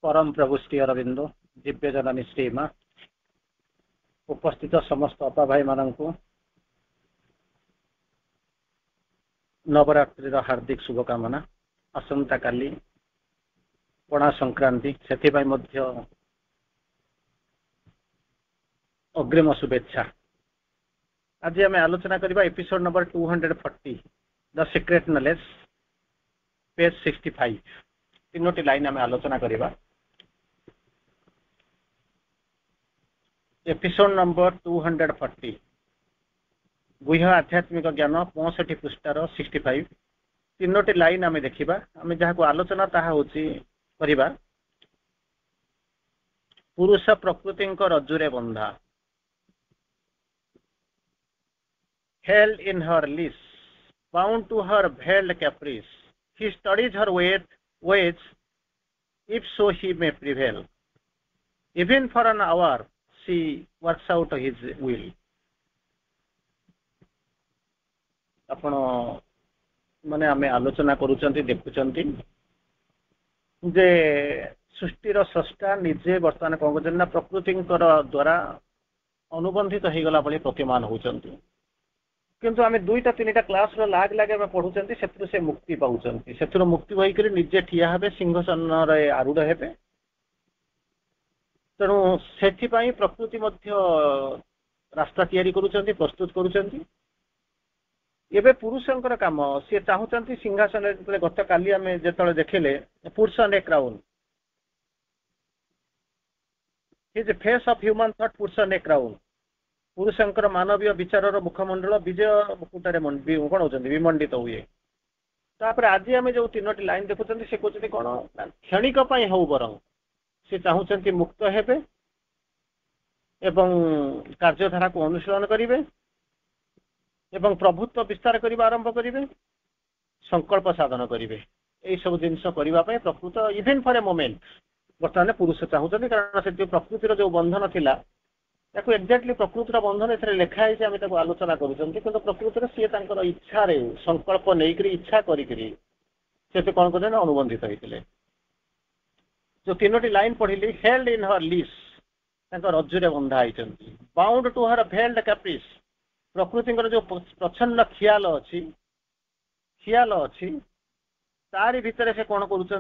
परम प्रभु श्री अरविंद दिव्य जननी श्री माँ उपस्थित समस्त अपा भाई मानू नवरात्रि हार्दिक शुभकामना। आसंता काली पणा संक्रांति से अग्रिम शुभेच्छा। आज आम आलोचना करबा episode number 240 the secret knowledge page 65 तीनोटी लाइन आम आलोचना करबा। एपिसोड नंबर 240 गुह्य आध्यात्मिक ज्ञान 65 पृष्ठार 65 तीनोटी लाइन आम देखा। आम जहाँ आलोचना ताहा होची करिबा पुरुष प्रकृति रज्जुरे बंधा held in her leash, bound to her veiled caprice. He studies her ways, if so he may prevail. Even for an hour, she works out his will. आपण माने आमे आलोचना करूचंती देखुचंती जे सृष्टिर स्रष्टा निजे वर्तमान कौन करछन ना प्रकृति द्वारा अनुबंधित हो गला भली प्रतिमान होचंती। किंतु आमे दुईटा तीनटा क्लास रो लाग लागे आमे पढुचंती सेतु से मुक्ति पाउचंती। सेतु मुक्ति होई करी निजे ठिया हेबे सिंहासन रे आरूढ़ हेबे। तेणु सेथि पई प्रकृति मध्य रास्ता तैयारी करूचंती प्रस्तुत करूचंती। एबे पुरुषंकर काम से चाहूचंती सिंहासन रे गत काली आमे जेतळे देखिले पुरुष ने crown his face of human thought पुरुष ने क्राउन पुरुषंकर मानवीय विचार मुखमंडल विजय मुकुटारे कौन होती विमंडित हुए। तापर आज आम जो तीनोटी लाइन देखुं से कहते कौन क्षणिक हो बरं से चाहूँगी मुक्त हेबे एवं कार्यधारा को अनुशीलन करेंगे एवं प्रभुत्व विस्तार करने आरंभ करेंगे संकल्प साधन करेंगे यही सब जिनस करने प्रकृत इवेन फॉर ए मोमेंट बर्तमान पुरुष चाहूँगी कारण से प्रकृतिर जो बंधन थिला ताको एक्जाक्टली प्रकृतिर बंधन एथरे लिखाई से आम आलोचना करूँ। प्रकृतिर सी इच्छा रे संकल्प नहीं इच्छा करी से कौन कर अनुबंधित होते जो तीनोटी लाइन पढ़िली हेल्ड इन हर लीस रज्जुरे बंधा होती bound to her wild caprice प्रकृति जो प्रच्छन्न ख्याल अच्छी तारी भितर से कौन करुँच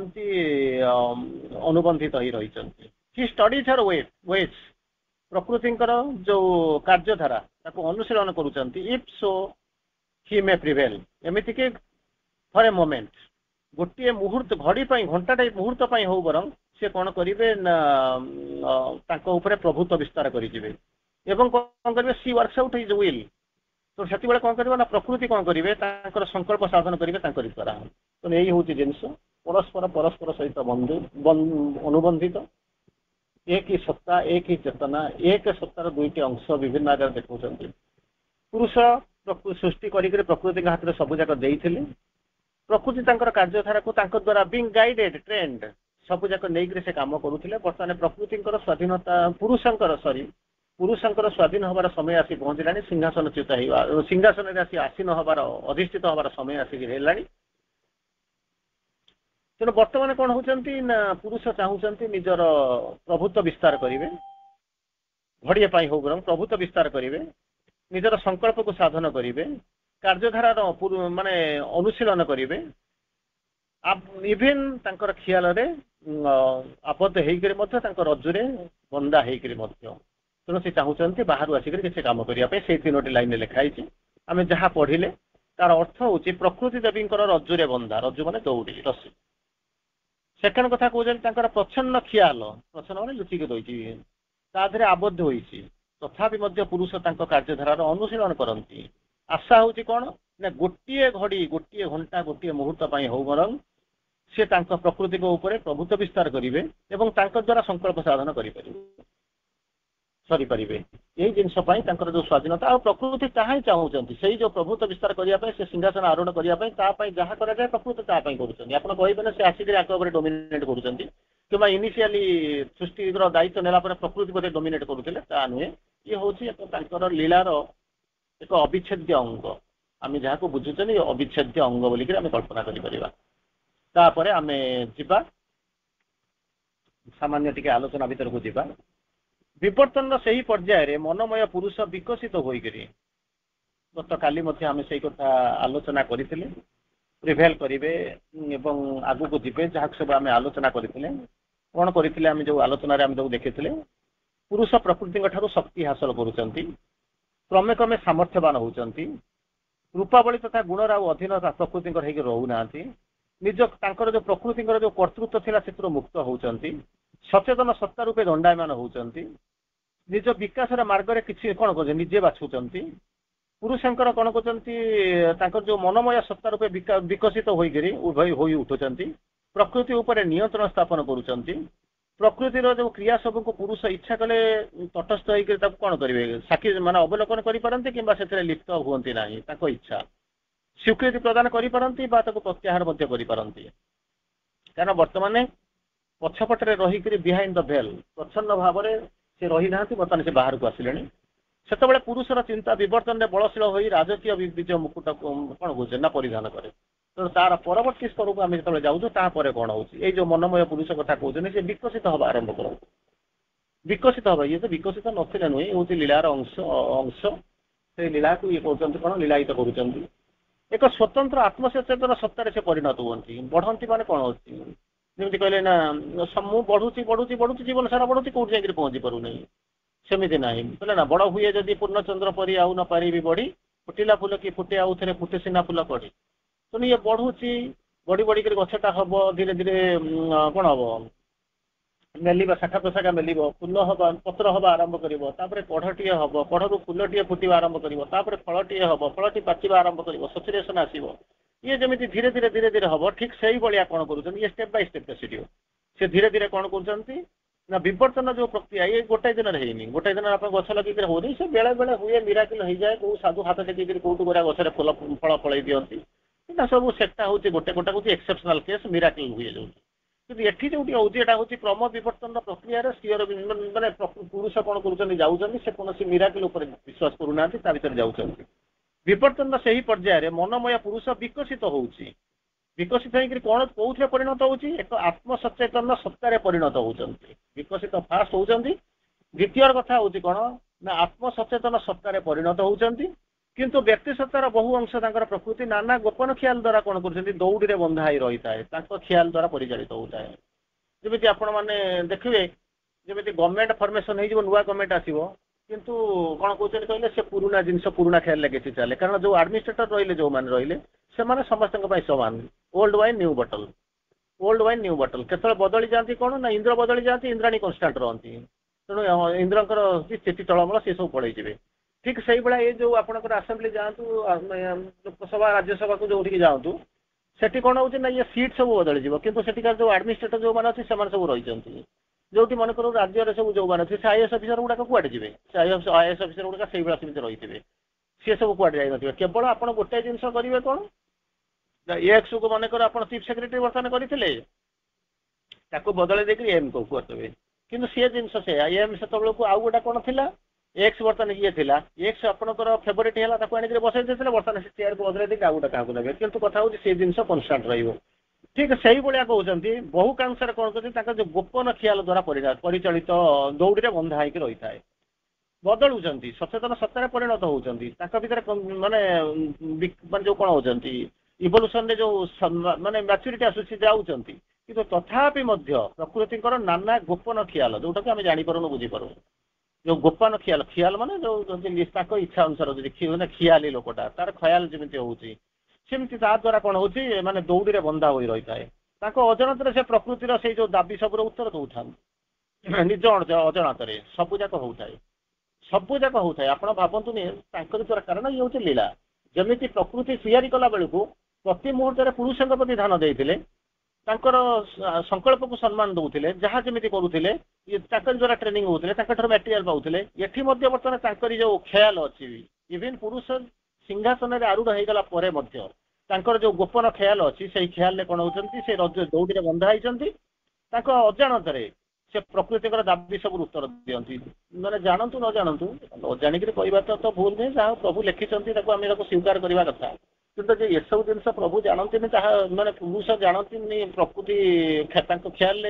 अनुबंधित हो रही। सी स्टडीज हर वेज प्रकृति जो कार्यधारा अनुशीलन करुँच if so he may prevail एमती कि फॉर ए मोमेंट गोटे मुहूर्त घड़ी घंटाटे मुहूर्त हो बरं से कौन करेंगे प्रभुत्व विस्तार करेंगे एवं कौन करेंगे सी वर्क्स आउट हिज विल। तो से कौन कर प्रकृति कौन करेंगे संकल्प साधन करेंगे द्वारा। तो यही हूँ जिनस परस्पर परस्पर सहित अनुबंधित एक ही सत्ता एक ही चेतना एक सत्तार दुईटी अंश विभिन्न आगे देखा। पुरुष सृष्टि कर प्रकृति हाथ में सबूक देते प्रकृति कार्यधारा को द्वारा बीइंग गाइडेड ट्रेंड सबूक नहीं से कम करुले। बर्तमान प्रकृति स्वाधीनता पुरुषंकर स्वाधीन हबार समय आसी पहुँचला सिंहासन च्युत सिंहासन आसी आसीन हबार अधिष्ठित हबार समय आसिक हेलानी। तेणु बर्तमान कौन होती पुरुष चाहूँगी निजर प्रभुत्व विस्तार करेंगे घड़िए हो बरं प्रभुत्व विस्तार करेंगे निजर संकल्प को साधन करेंगे कार्यधारा माने अनुशीलन करेंगे इवेन तांकर ख्याल आबद्ध होकर रज्जुरे बंदा होकर तेणु से चाहूँगी बाहर आसिक किसी कम करने से तीनोटी लाइन लिखाई आम जहाँ पढ़िले तार अर्थ हूँ प्रकृति देवी रज्जुरे बंदा रज्जु माने दौड़ी रस्सी। सेकेंड कथा कहते प्रच्छन्न ख्याल प्रच्छन्न मैंने लुचिक रही आबद्ध होती तथापि पुरुष कार्यधारार अनुशीलन करती। आशा हूँ कौन ना गोटे घड़ी गोटे घंटा गोटे मुहूर्त हो बरं से प्रकृति प्रभुत्व विस्तार करेंगे द्वारा संकल्प साधन करेंगे यही जिनस जो स्वाधीनता और प्रकृति चाहे चाहूँगी से जो प्रभुत्व विस्तार करने से सिंहासन आरूढ़ करने जहाँ कराए प्रकृति तापाई करें से आसिक डोमिनेट कर इनिशियली सृष्टि दायित्व नेला प्रकृति बोधे डोमिनेट करुले नुहे ये हूँ लीलार एक अविच्छेद्य अंग आम जहाँ बुझुचे अविच्छेद्य अंग बोलिक कल्पना करें। आम जा सामान्य टिके आलोचना भीतर को जीवा विवर्तन से ही पर्याय मनमय पुरुष विकसित होइकरी गत काली मध्य आम से कथा आलोचना करथिले प्रिभेल करिवे एवं आगु को जीवे जहाँ सब आम आलोचना करथिले कौन करथिले आम जो आलोचना रे आम जो देखिथिले पुरुष प्रकृति ठारू शक्ति हासिल करूचंती क्रमे क्रमे सामर्थ्यवान होउचंती रूपावली तथा गुणर अधीन प्रकृति होइके रहउनांती निज तांकर जो प्रकृति जो कर्तृत्व थिला से मुक्त होउचंती सचेतन सत्ता रूपे दंडायमान होउचंती निज विकास मार्ग रे किछि कोन कर निजे बाछुचंती पुरुषंकर कौन कर जो मनमय सत्ता रूपे विकसित होइकरी उभय होई उठुचंती प्रकृति उपर नियंत्रण स्थापन करूचंती प्रकृतिर जो क्रिया सब को पुरुष इच्छा कले तटस्थ होकर कौन करेंगे साक्षी माने अवलोकन करें कि लिप्त हुए ना इच्छा स्वीकृति प्रदान करती प्रत्याहार कारण बर्तमान पछपटे रहीक बिहाइंड द भेल प्रच्छन्न भाव से रही ना बर्तमान से बाहर को आसिले से पुरुषर चिंता विवर्तन बलशील हो राजकीय विजय मुकुट कौन कहे ना परिधान करे तो तार परवर्ती स्तर को आम जो जाऊँ कौन हो जो मनमय पुरुष कथा कहते विकसित हवा आरंभ कर विकसित हवा ये तो विकसित नथिले नुहे हूँ लीलार अंश अंश से लीला को ये कहते कौन लीलायित कर एक स्वतंत्र आत्मसचेतन सत्तार से परिणत हुई बढ़ती माने कौन होती जमी कहले ना मु बढ़ुची बढ़ुची बढ़ुची जीवन सारा बढ़ुची कौट जाकर पहुंची पारूना सेमती ना कहले ना बड़ हुए जदि पूर्णचंद्र परी आउ न पारि बढ़ी फुटिला फुल कि फुटे आउ थे फुटे सीना फुल पड़ी तो ये बढ़ुची बढ़ी बढ़ी गछटा हम धीरे धीरे कौन हम मेल शाखा प्रशाखा मेल फुल हम पत्र हवा आरंभ कर कढ़टे हम कढ़ फुलटे फुटा आरंभ कर फलटे हम फलटी पाचिबा आरंभ कर सचुरेसन आसो ये जमी धीरे धीरे धीरे धीरे हम ठीक से ही भाया कौन कर स्टेप बाय स्टेप प्रोसीड्यूर से धीरे धीरे कौन कर ना विवर्तन जो प्रक्रिया ये गोटे दिन है गोटे दिन आप गछ लगे होनी से बेले बेले हुए मिराकिल हो जाए कौ साधु हाथ टेक कौटू गोरा गचर फल फल फल दिखती सब सेटा हूँ गोटे गोटे हूँ एक्सेप्शनल केस मिराकिल हुए जो एठी जो हूँ क्रम विवर्तन प्रक्रिया सीओर माने पुरुष कौन कर जाऊँच कौन मिराकिल विश्वास करूना भर जाऊँ विवर्तन से ही पर्याय मनमय पुरुष विकसित होउची विकसित होकर कौन कौन परिणत होउची एक आत्मसचेतन सत्तार परिणत होउचंती विकसित फास्ट होउचंती द्वितीय कथा होउची कौन ना आत्मसचेतन सत्तार परिणत होउचंती किंतु व्यक्ति सत्तार बहु अंश प्रकृति नाना गोपन ख्याल द्वारा कौन कर दौड़ी में बंधा रही थाए ख्याल द्वारा परिचालित होता है जमी आपण मैंने देखिए जमी गवर्नमेंट फॉर्मेशन हो नुआ गवर्नमेंट आसो किंतु कौन कहते कहले से पुराना जिनस पुराना ख्याल लगे चले कारण जो आडमिनिस्ट्रेटर रही जो मैंने रही से समस्त सामान ओल्ड वाइन न्यू बटल ओल्ड वाइन न्यू बटल केतल बदली जाती कौन ना इंद्र बदली जाती इंद्राणी कन्स्टाट रहती तेणु इंद्रकर चेटी तलमल सी सब पड़े ठीक से भाया ये जो आपंकर आसेम्बली जातु लोकसभा राज्यसभा को जो जातु सेठी कौन हो ये सीट सब बदली किंतु सेठिकार जो आडमिनिस्ट्रेटर जो मैंने अच्छे सब रही जो मन कर राज्य सब जो मैंने से आईएएस अफिसर गुड़ाक कूड़े जी से आईएएस अफिसर गुड़ाक से भाया सेमती रही थे सी सब कूड़े जाइए केवल आप गोटे जिन करेंगे कौन एक्स को मनकर आप चीफ सेक्रेटरी बर्तमान करते बदल देकर एम को करते कि सी जिन से एम से आउ गोटा कौन थी एक्स बर्तमान ये थी एक्स आपंकर फेवरेट है आनिक बसई देते बर्तमान से चेयर को बदल देकर आउ गोटा क्या ने कि कथा हूँ से जिन कन्स्टाट रही ठीक से भाया कहते बहुकांश कौन कर जो गोपन ख्याल द्वारा परिचालित दौड़ी में बंधा होकर रही है बदलुंट सचेतन सत्तार परिणत होती भर माने जो कौन होती इवोल्यूशन जो माने मैच्योरिटी आसूसी जाऊँच कि तथापि प्रकृति नाना गोपन ख्याल जोटा कि आम जापर बुझीपार जो गोपन ख्याल ख्याल माने जो इच्छा अनुसार जो खियाली लोकटा तार ख्याल जमी होती सेमती द्वारा कौन हो माने दौड़ी में बंधा हो रही है अजाणत से प्रकृतिर से जो दाबी सब उत्तर दौ निज अजाणत सबूक होता है सबूक होता है आप भावतु द्वारा कारण ये हूँ लीला जमी प्रकृति तैयारी कला बेलू प्रति मुहूर्त पुरुषों प्रति ध्यान देते संकल्प को सम्मान दौले जहाँ जमी करुले द्वारा ट्रेनिंग होते मटेरियल पाते ये बर्तमान जो ख्याल अच्छी इवेन पुरुष सिंहासन में आरूढ़ हो गला जो गोपन ख्याल अच्छी से ख्याल कौन होती दौड़ी में बंधा होती अजाणत से प्रकृति दाबी सब उत्तर दिखती मैंने जानतु न जानतु न जाणिक कहवा तो भूल नहीं जहाँ प्रभु लिखिं आम स्वीकार करने कथा कि ये सब जिन प्रभु जानती माने पुरुष जानती प्रकृति ख्याल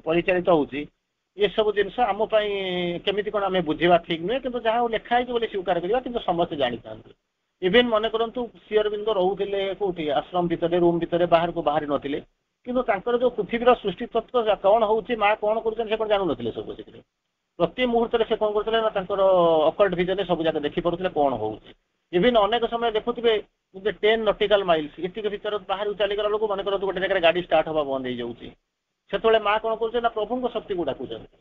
ପରିଚାଳିତ ହଉଛି ଏସବୁ ଜିନିଷ ଆମ ପାଇଁ କେମିତି କଣ ଆମେ ବୁଝିବା ଠିକ ନୁହେଁ କିନ୍ତୁ ଯାହା ଲେଖା ହେଇଛି ବୋଲି ସ୍ୱୀକାର କରିବା କିନ୍ତୁ ସମସ୍ତେ ଜାଣିଥାନ୍ତି ଇଭେନ ମନେ କରନ୍ତୁ ଶ୍ରୀ ଅରବିନ୍ଦ ରହୁଥିଲେ କୋଉଠି ଆଶ୍ରମ ଭିତରେ ରୁମ ଭିତରେ ବାହାରକୁ ବାହାରି ନଥିଲେ କିନ୍ତୁ ତାଙ୍କର ଯୋଉ ପୃଥିବୀର ସୃଷ୍ଟି ତତ୍ତ୍ୱ କଣ ହଉଛି ମା କଣ କରୁଛନ୍ତି ସେ କଣ ଜାଣୁନଥିଲେ ସବୁ ସେଥିରେ ପ୍ରତି ମୁହୂର୍ତ୍ତରେ ସେ କଣ କରୁଥିଲେ ନା ତାଙ୍କର ଅକଲ୍ଟ ଭିଜନରେ ସବୁ ଯାକ ଦେଖିପାରୁଥିଲେ କଣ ହଉଛି ଇଭେନ ଅନେକ ସମୟ ଦେଖୁଥିବେ ଯେ 10 ନଟିକାଲ ମାଇଲ୍ସ ଏତିକି ଭିତରେ ବାହାରକୁ ଚାଲିଗଲା ବେଳକୁ ମନେ କରନ୍ତୁ ଗୋଟେ ଜାଗାରେ ଗାଡି ଷ୍ଟାର୍ଟ ହବା ବନ୍ଦ ହେଇଯାଉଛି ସେତେବେଳେ ମା କଣ କରୁଛନ୍ତି ନା ପ୍ରଭୁଙ୍କ ଶକ୍ତିକୁ ଡାକୁଛନ୍ତି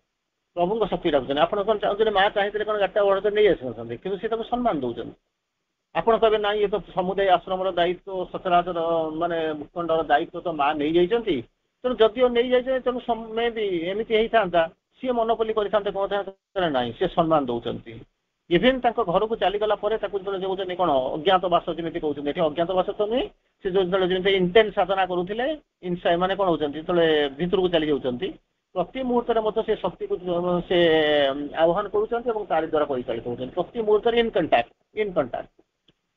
ପ୍ରଭୁଙ୍କ ଶକ୍ତି ଡାକୁଛନ୍ତି ଆପଣ କଣ ଚାହୁଁଛନ୍ତି ମା ଚାହିଁଥିଲେ କଣ ଗାଡ଼ିଟା ବଡ ନେଇ ଆସିନଥାନ୍ତି କିନ୍ତୁ ସେ ତାକୁ ସମ୍ମାନ ଦଉଛନ୍ତି ଆପଣ କହିବେ ନାଇଁ ଏ ତ ସମୁଦାୟ ଆଶ୍ରମର ଦାୟିତ୍ୱ ସଚରାଚର ମାନେ ଭୂଖଣ୍ଡର ଦାୟିତ୍ୱ ତ ମା ନେଇଯାଇଛନ୍ତି ତେଣୁ ଯଦିଓ ନେଇଯାଇଛନ୍ତି ତେଣୁ ମେ ବି ଏମିତି ହେଇଥାନ୍ତା ସିଏ ମନୋପଲି କରିଥାନ୍ତେ କଣ ନାହିଁ ସେ ସମ୍ମାନ ଦଉଛନ୍ତି ଇଭେନ ତାଙ୍କ ଘରକୁ ଚାଲିଗଲା ପରେ ତାକୁ ଯେତେବେଳେ କହୁଛନ୍ତି କଣ ଅଜ୍ଞାତବାସ ଯେମିତି କହୁଛନ୍ତି ଏଠି ଅଜ୍ଞାତବାସ ତ ନୁହେଁ ସେ ଯେତେବେଳେ ଯେମିତି ଇଣ୍ଟେନ୍ସ ସାଧନା କରୁଥିଲେ ମାନେ କଣ ହଉଛନ୍ତି ଯେତେବେଳେ ଭିତରକୁ ଚାଲି ଯାଉଛନ୍ତି ପ୍ରତି ମୁହୂର୍ତ୍ତରେ ମଧ୍ୟ ସେ ଶକ୍ତିକୁ ସେ ଆହ୍ୱାନ କରୁଛନ୍ତି ଏବଂ ତାରି ଦ୍ୱାରା ପରିଚାଳିତ ହଉଛନ୍ତି ପ୍ରତି ମୁହୂର୍ତ୍ତରେ ଇନକଣ୍ଟାକ୍ଟ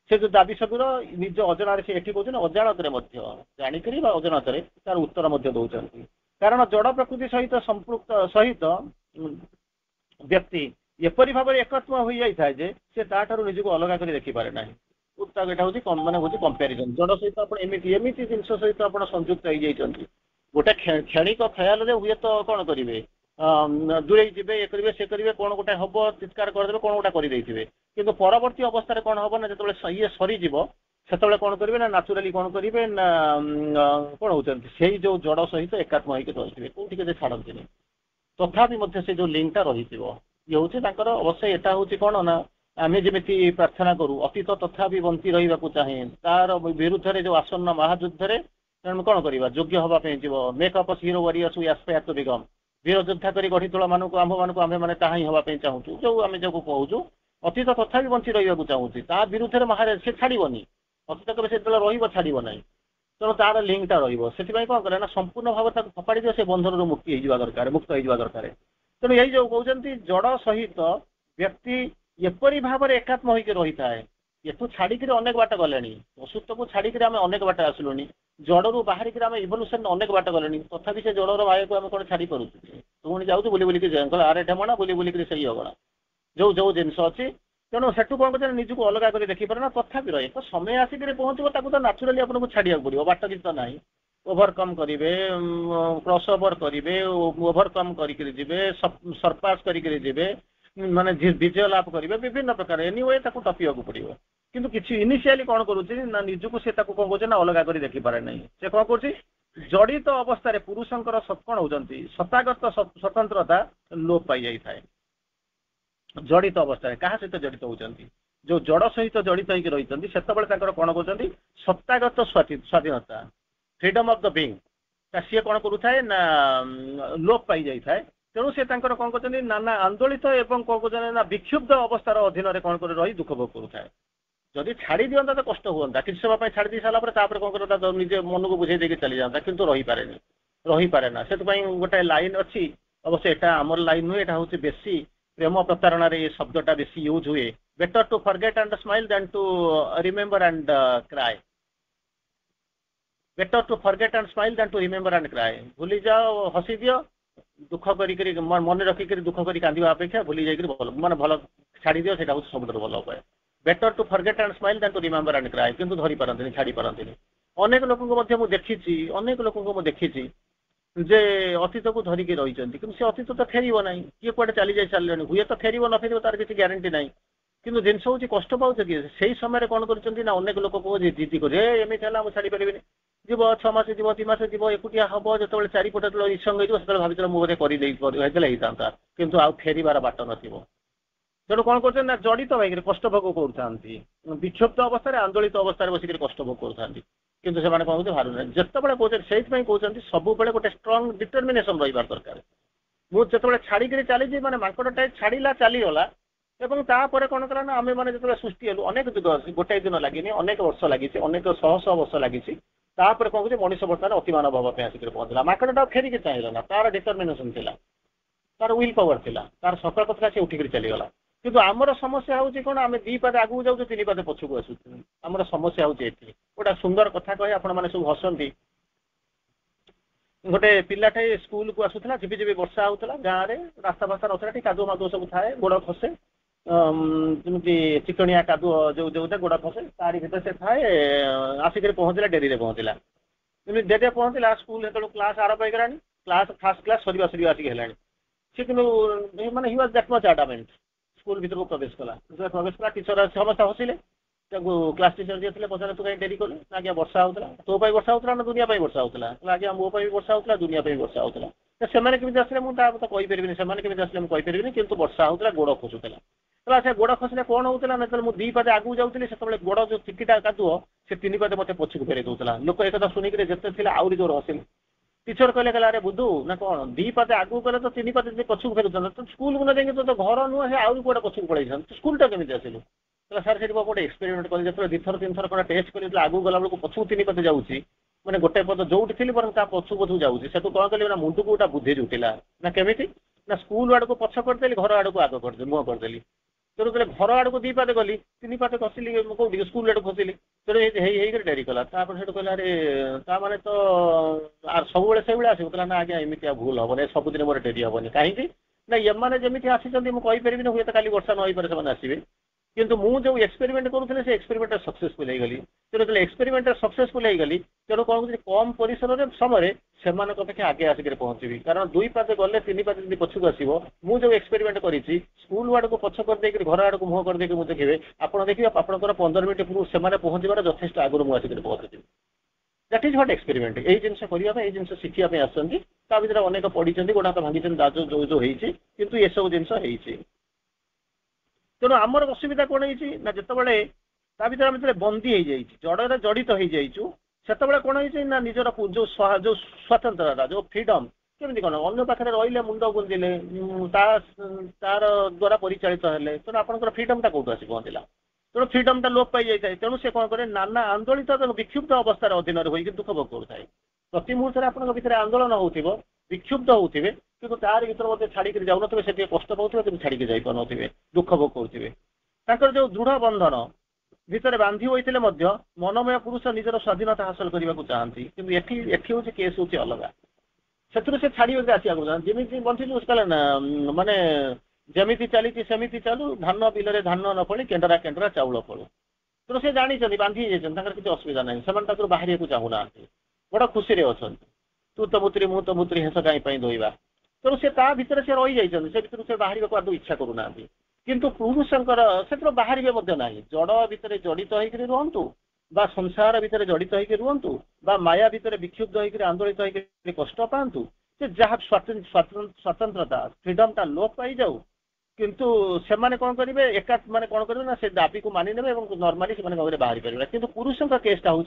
ସେ ଯୋଉ ଦାବି ସବୁର ନିଜ ଅଜଣାରେ ସେ ଏଠି କହୁଛନ୍ତି ଅଜାଣତରେ ମଧ୍ୟ ଜାଣିକରି ବା ଅଜାଣତରେ ତାର ଉତ୍ତର ମଧ୍ୟ ଦଉଛନ୍ତି କାରଣ ଜଡ଼ ପ୍ରକୃତି ସହିତ ସମ୍ପୃକ୍ତ ସହିତ ବ୍ୟକ୍ତି ଏପରି ଭାବରେ ଏକତ୍ମ ହୋଇଯାଇଥାଏ ଯେ ସେ ତାଠାରୁ ନିଜକୁ ଅଲଗା କରି ଦେଖିପାରେ ନାହିଁ ଏଟା ହଉଛି ମାନେ ହଉଛି କମ୍ପାରିଜନ ଜଡ଼ ସହିତ ଆପଣ ଏମିତି ଜିନିଷ ସହିତ ଆପଣ ସଂଯୁକ୍ତ ହେଇଯାଇଛନ୍ତି ଗୋଟେ କ୍ଷଣିକ ଖୟାଲରେ ହୁଏତ କଣ କରିବେ ଦୂରେଇ ଯିବେ ଇଏ କରିବେ ସେ କରିବେ କଣ ଗୋଟେ ହବ ଚିତ୍କାର କରିଦେବେ କଣ ଗୋଟେ କରିଦେଇଥିବେ କିନ୍ତୁ ପରବର୍ତ୍ତୀ ଅବସ୍ଥାରେ କଣ ହବ ନା ଯେତେବେଳେ ଇଏ ସରିଯିବ ସେତେବେଳେ କଣ କରିବେ ନା ନ୍ୟାଚୁରାଲି କଣ କରିବେ ନା କଣ ହଉଛନ୍ତି ସେଇ ଯୋଉ ଜଡ଼ ସହିତ ଏକାତ୍ମ ହେଇକି ରହିଥିବେ କୋଉଠି କେତେ ଛାଡନ୍ତିନି ତଥାପି ମଧ୍ୟ ସେ ଯୋଉ ଲିଙ୍କଟା ରହିଥିବ ଇଏ ହଉଛି ତାଙ୍କର ଅବଶ୍ୟ ଏଟା ହଉଛି କଣ ନା ଆମେ ଯେମିତି ପ୍ରାର୍ଥନା କରୁ ଅତୀତ ତଥାପି ବଞ୍ଚି ରହିବାକୁ ଚାହେଁ ତାର ବିରୁଦ୍ଧରେ ଯୋଉ ଆସନ୍ନ ମହାଯୁଦ୍ଧରେ ତେଣୁ କଣ କରିବା ଯୋଗ୍ୟ ହବା ପାଇଁ ଯିବ make up hero warriors we aspire to become ବୀର ଯୋଦ୍ଧା କରି ଗଢି ତୋଳ ଆମ୍ଭମାନଙ୍କୁ ଆମ୍ଭେମାନେ ତାହା ହିଁ ହବା ପାଇଁ ଚାହୁଁଛୁ ଯୋଉ ଆମେ ଯୋଉ କହୁଛୁ ଅତୀତ ତଥାପି ବଞ୍ଚି ରହିବାକୁ ଚାହୁଁଛି ତା ବିରୁଦ୍ଧରେ ମହାରାଜ ସେ ଛାଡିବନି ଅତୀତ କେବେ ସେତେବେଳେ ରହିବ ଛାଡିବ ନାହିଁ ତେଣୁ ତାର ଲିଙ୍କଟା ରହିବ ସେଥିପାଇଁ କଣ କରେ ନା ସମ୍ପୂର୍ଣ୍ଣ ଭାବରେ ତାକୁ ଫପାଡି ଦିଅ ସେ ବନ୍ଧନରୁ ମୁକ୍ତ ହେଇଯିବା ଦରକାର ତେଣୁ ଏଇ ଯୋଉ କହୁଛନ୍ତି ଜଡ଼ ସହିତ ବ୍ୟକ୍ତି ଏପରି ଭାବରେ ଏକାତ୍ମ ହେଇକି ରହିଥାଏ ଏଠୁ ଛାଡିକିରି ଅନେକ ବାଟ ଗଲେଣି ଅସୁସ୍ଥକୁ ଛାଡିକିରି ଆମେ ଅନେକ ବାଟ ଆସିଲୁଣି ଜଡ଼ରୁ ବାହାରିକିରି ଆମେ ଇଭଲ୍ୟୁସନ ଅନେକ ବାଟ ଗଲେଣି ତଥାପି ସେ ଜଡ଼ର ମାୟାକୁ ଆମେ କଣ ଛାଡି ପାରୁଛୁ ପୁଣି ଯାଉଛୁ ବୁଲି ବୁଲିକି ଆରେ ଢେମଣା ବୁଲି ବୁଲିକିରି ସେଇ ଅଗଣା ଯୋଉ ଜିନିଷ ଅଛି ତେଣୁ ସେଠୁ କଣ କରୁଛନ୍ତି ନିଜକୁ ଅଲଗା କରି ଦେଖିପାରେ ନା ତଥାପି ରହେ ତ ସମୟ ଆସିକିରି ପହଞ୍ଚିବ ତାକୁ ତ ନ୍ୟାଚୁରାଲି ଆପଣଙ୍କୁ ଛାଡିବାକୁ ପଡିବ ବାଟ କିଛି ତ ନାହିଁ ଓଭରକମ୍ କରିବେ କ୍ରସ୍ ଓଭର କରିବେ ଓଭରକମ୍ କରିକିରି ଯିବେ ସରପାସ କରିକିରି ଯିବେ ମାନେ ବିଜୟ ଲାଭ କରିବେ ବିଭିନ୍ନ ପ୍ରକାର ଏନିୱେ ତାକୁ ଟପିବାକୁ ପଡିବ କିନ୍ତୁ କିଛି ଇନିସିଆଲି କଣ କରୁଛି ନା ନିଜକୁ ସେ ତାକୁ କଣ କରୁଛି ନା ଅଲଗା କରି ଦେଖିପାରେ ନାହିଁ ସେ କଣ କରୁଛି ଜଡ଼ିତ ଅବସ୍ଥାରେ ପୁରୁଷଙ୍କର କଣ ହଉଛନ୍ତି ସତ୍ତାଗତ ସ୍ୱତନ୍ତ୍ରତା ଲୋପ ପାଇଯାଇଥାଏ ଜଡ଼ିତ ଅବସ୍ଥାରେ କାହା ସହିତ ଜଡ଼ିତ ହଉଛନ୍ତି ଯୋଉ ଜଡ଼ ସହିତ ଜଡ଼ିତ ହେଇକି ରହିଛନ୍ତି ସେତେବେଳେ ତାଙ୍କର କଣ କରୁଛନ୍ତି ସତ୍ତାଗତ ସ୍ୱାଧୀନତା ଫ୍ରିଡମ ଅଫ ଦ ବିଙ୍ଗ ସିଏ କଣ କରୁଥାଏ ନା ଲୋପ ପାଇଯାଇଥାଏ ତେଣୁ ସେ ତାଙ୍କର କଣ କରୁଛନ୍ତି ନାନା ଆନ୍ଦୋଳିତ ଏବଂ କଣ କରୁଛନ୍ତି ନା ବିକ୍ଷୁବ୍ଧ ଅବସ୍ଥାର ଅଧୀନରେ କଣ କରି ରହି ଦୁଃଖ ଭୋଗ କରୁଥାଏ ଯଦି ଛାଡି ଦିଅନ୍ତା ତ କଷ୍ଟ ହୁଅନ୍ତା କିଛି ସମୟ ପାଇଁ ଛାଡି ଦେଇ ସାରିଲା ପରେ ତାପରେ କଣ କରନ୍ତା ନିଜେ ମନକୁ ବୁଝେଇ ଦେଇକି ଚାଲିଯାଆନ୍ତା କିନ୍ତୁ ରହିପାରେ ନା ସେଥିପାଇଁ ଗୋଟେ ଲାଇନ ଅଛି ଅବଶ୍ୟ ଏଟା ଆମର ଲାଇନ ନୁହେଁ ଏଟା ହଉଛି ବେଶୀ ପ୍ରେମ ପ୍ରତାରଣାରେ ଏ ଶବ୍ଦଟା ବେଶୀ ୟୁଜ ହୁଏ better to forget and smile than to remember and cry better to forget and smile than to remember and cry ଭୁଲି ଯାଅ ହସି ଦିଅ ଦୁଃଖ କରିକିରି ମନେ ରଖିକିରି ଦୁଃଖ କରି କାନ୍ଦିବା ଅପେକ୍ଷା ଭୁଲି ଯାଇକିରି ଭଲ ଛାଡି ଦିଅ ସେଇଟା ହଉଛି ସବୁଠାରୁ ଭଲ ଉପାୟ better to forget and smile than to remember and cry କିନ୍ତୁ ଧରି ପାରନ୍ତିନି ଛାଡି ପାରନ୍ତିନି ଅନେକ ଲୋକଙ୍କୁ ମଧ୍ୟ ମୁଁ ଦେଖିଛି ଯେ ଅତୀତକୁ ଧରିକି ରହିଛନ୍ତି କିନ୍ତୁ ସେ ଅତୀତ ତ ଫେରିବ ନାହିଁ କିଏ କୁଆଡେ ଚାଲି ଯାଇ ସାରିଲେଣି ହୁଏତ ଫେରିବ ନ ଫେରିବ ତାର କିଛି ଗ୍ୟାରେଣ୍ଟି ନାହିଁ କିନ୍ତୁ ଜିନିଷ ହଉଛି କଷ୍ଟ ପାଉଛ କି ସେଇ ସମୟରେ କଣ କରୁଛନ୍ତି ନା ଅନେକ ଲୋକ ଜିଦି କରି ଏମିତି ହେଲା ମୁଁ ଛାଡି ପାରିବିନି ଯିବ 6 ମାସ ଯିବ 2 ମାସ ଯିବ ଏକୁଟିଆ ହବ ଯେତେବେଳେ ଚାରିପଟେ ଇସଙ୍ଗ ହେଇଯିବ ସେତେବେଳେ ଭାବିଥିଲେ ମୁଁ ବୋଧେ କରିଦେଇଥିଲେ ହେଇଥାନ୍ତା କିନ୍ତୁ ଆଉ ଫେରିବାର ବାଟ ନଥିବ ତେଣୁ କଣ କରୁଛନ୍ତି ନା ଜଡ଼ିତ ହେଇକିରି କଷ୍ଟ ଭୋଗ କରୁଥାନ୍ତି ବିକ୍ଷୁବ୍ଧ ଅବସ୍ଥାରେ ଆନ୍ଦୋଳିତ ଅବସ୍ଥାରେ ବସିକିରି କଷ୍ଟ ଭୋଗ କରୁଥାନ୍ତି କିନ୍ତୁ ସେମାନେ କଣ କହୁଛନ୍ତି ଭାରୁନାହାନ୍ତି ଯେତେବେଳେ କହୁଛନ୍ତି ସେଇଥିପାଇଁ କହୁଛନ୍ତି ସବୁବେଳେ ଗୋଟେ ଷ୍ଟ୍ରଙ୍ଗ ଡିଟରମିନେସନ ରହିବାର ଦରକାର ମୁଁ ଯେତେବେଳେ ଛାଡିକିରି ଚାଲିଛି ମାନେ ମାଙ୍କଡଟା ଛାଡିଲା ଚାଲିଗଲା ଏବଂ ତାପରେ କଣ କଲା ନା ଆମେ ମାନେ ଯେତେବେଳେ ସୃଷ୍ଟି ହେଲୁ ଅନେକ ଯୁଗ ଗୋଟାଏ ଦିନ ଲାଗିନି ଅନେକ ବର୍ଷ ଲାଗିଛି ଅନେକ ଶହ ବର୍ଷ ଲାଗିଛି ତାପରେ କଣ କହୁଛି ମଣିଷ ବର୍ତ୍ତମାନ ଅତିମାନବ ହବା ପାଇଁ ଆସିକରି ପହଞ୍ଚିଲା ମାଙ୍କଡଟା ଫେରିକି ଚାହିଁଲା ନା ତାର ଡିଟରମିନେସନ ଥିଲା ତାର ୱିଲ୍ ପାୱାର ଥିଲା ତାର ସକଳ୍ପ ଥିଲା ସେ ଉଠିକିରି ଚାଲିଗଲା କିନ୍ତୁ ଆମର ସମସ୍ୟା ହଉଛି କଣ ଆମେ 2 ପାଦ ଆଗକୁ ଯାଉଛୁ 3 ପାଦ ପଛକୁ ଆସୁଛୁ ଆମର ସମସ୍ୟା ହଉଛି ଏଠି ଗୋଟେ ସୁନ୍ଦର କଥା କହି ଆପଣ ମାନେ ସବୁ ହସନ୍ତି गोटे पिलाटे स्कूल को आसूला झिपिझिपि वर्षा होता गाँव में रास्ता फास्ता नथा टी कादुଅ मादुଅ सब थाए गोड़ खसे जमी चिकनिया कादुଅ जो जो गोड़ खसे तारी भर से थाए आसिक पहुँचला डेरी पहुँचला डेरी पहुँचला स्कूल जो क्लास आरंभ होगा क्लास फास्ट क्लास सरिया सरिया आसिक है सी कि मैंने he was that much adamant school भर को प्रवेश कला प्रवेश कला टीचर समस्त हसिले क्लास टीचर जी थे पचारे तू कहीं डेरी कलु ना आज्ञा वर्षा होता तो वर्षा होता ना दुनिया वर्षा होता आज्ञा मो वर्षा होता दुनिया वर्षा होता से केमी आसले मुझे कहीपरि से आसले मुझे कहीपरि कि वर्षा होता गोड़ खसुला से गोड़ खसले कौन होता ना मुझे दी पादे आगू जाऊँगी से गोड़ जो चिकिटा कादुଅ से तीन पादे मत पछक फेर दूसरा लोक एक शुणिक जिते आहरी जोर हसिले टीचर कहले अरे बुधु ना कौन दी पादे आगू गले तो तीन पादे पछक फेर तो स्कूल को न जाए तो घर नुह से आहरी कौटे पछक पड़े स्कूल टा केमी आसिलु सर से गोटे एक्सपेरिमेंट कले जो दुथर तीन थर टेस्ट कर आगू गला बेलू पछू तीन पद जाऊँगी मैंने गोटे पद जो थी बर पछू पछू जाऊँगी से कौन कली ना मुंड को गोटा बुद्धि जुटिला ना केमी ना स्कूल आड़ को पछ करदेली घर आड़ को आग कर मुह करदेली तेणु कहले घर आड़ को दी पादे गली तीन पादे खसली कौटी स्कूल आड़ खसली तेणु डेरी कला कहला अरे मैंने तो सब से आसला ना आज्ञा एमती भूल हेनी सबुदिन मोर डेरी हेनी कहीं ना एम जमी आसी मुझे हुए तो काली वर्षा न हो पारे आसवे किंतु मु जो एक्सपेरिमेंट करूँ से एक्सपेरिमेंट सक्सेसफुल हो गली तेणु जो एक्सपेरिमेंट सक्सेसफुल हो गली तेणु कौन कम परिसर समय से अपेक्षा आगे आसिक पहुँची कारण दुई पादे गले तीन पादे पछक आसो मुझे एक्सपेरिमेंट करी स्कूल आड़ को पछ कर घर आड़ को मुह कर मुझे देखिए आप देखिए आपंकर 15 मिनट पूर्व से पहुँचार जथेष आगुरी मुझे पहुँची दैट इज व्हाट एक्सपेरिमेंट यही जिन करने जिन शिखापी आसती भर अनेक पढ़ी गोड़ हाथ भांगी जो जो कितु ये सब जिन तेणु आमर असुविधा कौन है जिते भर बंदी हो जाए जड़े जड़ित हो जाइचु से कौन है निजर जो स्वतंत्रता जो फ्रीडम केमी कौन अन्य पाखे रही मुंड गुंजिले तार द्वारा परिचालित हेले तेणु आपंकर फ्रीडमटा कौटू आसी पहुँचला तेणु फ्रीडमटा लोप पाई जाए तेणु से कौन करे नाना आंदोलित विक्षुब्ध अवस्थार अधीन रही दुख भोग करुए प्रति मुहूर्त आप भर आंदोलन हो विक्षुब्ध होते कि तार भर मत छाड़ी जाऊन से कष्ट पाते कि छाड़ी जापे दुख भोग करुवे जो दृढ़ बंधन भितर बांधी होते मनमय पुरुष निजर स्वाधीनता हासिल करने को चाहती कि एटी हूँ केस हूँ अलग से छाड़ी आसा जमी बंधु कहले ना माने जमी चली सेमि चालू धान बिल धान न फली केंडरा केंडरा चाउल फलू तेणु से जानी बांधी जाती किसी असुविधा ना से बाहर को चाहूना बड़ खुशी अच्छा तू तो मुत्री मु तो मुत्री हेस कहीं धोवा तेणु से भर से रही जाती से बाहर को आदौ इच्छा करूना किंतु पुरुषंकर से बाहर ना जड़ भितर जड़ित होकर रुहतु बा संसार भितर जड़ित होकर रुहतु बा माया भितर विक्षुब्ध होकर आंदोलित होकर कष्ट पातु से जहाँ स्वतंत्रता फ्रीडमटा लोप पाई जाऊ किंतु से कौन करेंगे एका माने कौन करेंगे ना से दाबी को मानिने नॉर्मली से बाहरी पारे किंतु पुरुषों केसटा हूँ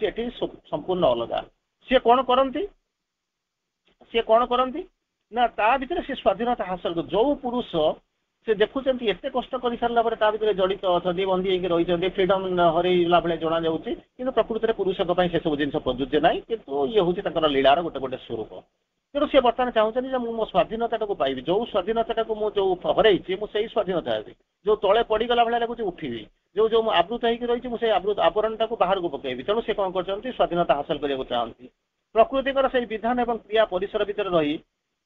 संपूर्ण अलग सी कौन करती सी कौन करती ना ता भीतर से स्वाधीनता हासिल कर जो पुरुष से देखुं एत कष्ट कर सारा भर जड़ित अच्छा बंदी रही फ्रीडम हरला भाई जना जाऊँगी कि प्रकृति में पुरुषों से सब जिन प्रযোज्य ना कि ये हूँ लीलार गोटे गोटे स्वरूप तेणु सी बर्तमान चाहते मो स्वाधीनता को पाइबी जो स्वाधीनता को मुझे हरई मुझे स्वाधीनता है जो तले पड़गला भाई लगुच उठिबी जो जो आवृत होकर रही मुझे आवरणटा को बाहर को पकेबी तेणु से कौन कर स्वाधीनता हासिल करने चाहती प्रकृतिकर से विधान और क्रिया परिसर भितर रही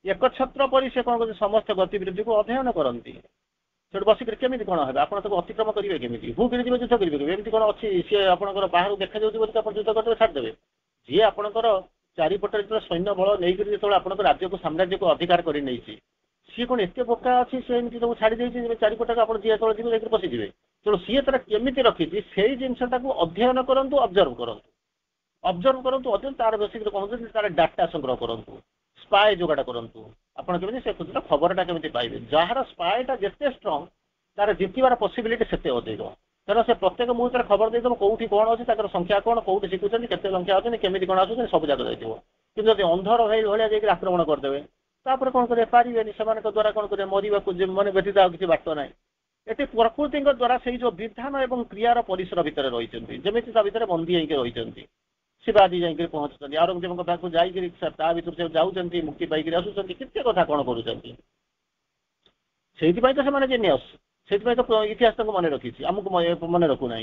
एक छत्र पर से कौन कर समस्त गतिविधि को अध्ययन करती से बसिक केमी कौन है आप अतिक्रम करेंगे केमी हु कि युद्ध करेंगे एमती कौन अच्छी सी आप बाहर देखा जाऊँगी युद्ध करते छाड़देवे जी आपंकर चारिपटे जो सैन्य बल नहीं जो आप राज्य को साम्राज्य को अधिकार कर नहीं सी कौन एत बोका अच्छी से सब छाड़ी चारिपटे आप जी जी पशिजे तेणु सी तर केमी रखी से जिनसा अध्ययन करूँ ऑब्जर्व करूँ अध्ययन तार बेसिक कहते तार डाटा संग्रह करूँ स्पाए जोगाड़ करूँ आपड़ केमी से खबरटा केमी पाइबे जार स्पाएटा जिते स्ट्रंग तार जितबार पसिबिलिटी से अधिक तेना से प्रत्येक मुहूर्त खबर देदेव कौटी कौन अच्छी संख्या कौन कौटी शिखुच्च के संख्या अच्छे केमी कौन आस सब जगह जाइए कि अंधर भाई भाया जाकर आक्रमण करदे तापर कौन करें पारे से द्वारा कौन करें मरवा मैंने व्यतीत आ किसी बाट ना ये प्रकृति द्वारा से जो विधान और क्रियार परिसर भितर रही जमी भर बंदी होकर रही शिवाजी जाकर पहुँचुं औरंगजेब पाक भर से जाऊँच मुक्ति पाई आसुँच केते कथा कौन करुँच से जीनियस से तो इतिहास मन रखी आमको मन रखुना